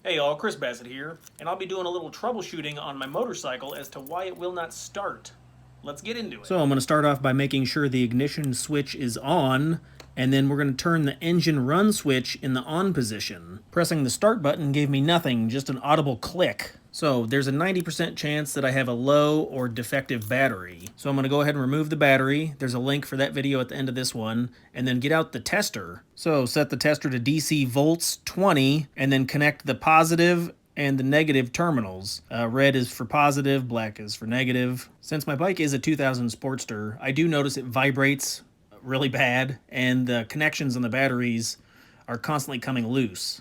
Hey y'all, Chris Bassett here, and I'll be doing a little troubleshooting on my motorcycle as to why it will not start. Let's get into it. So I'm going to start off by making sure the ignition switch is on, and then we're going to turn the engine run switch in the on position. Pressing the start button gave me nothing, just an audible click. So there's a 90% chance that I have a low or defective battery. So I'm going to go ahead and remove the battery. There's a link for that video at the end of this one. And then get out the tester. So set the tester to DC volts 20 and then connect the positive and the negative terminals. Red is for positive, black is for negative. Since my bike is a 2000 Sportster, I do notice it vibrates really bad and the connections on the batteries are constantly coming loose.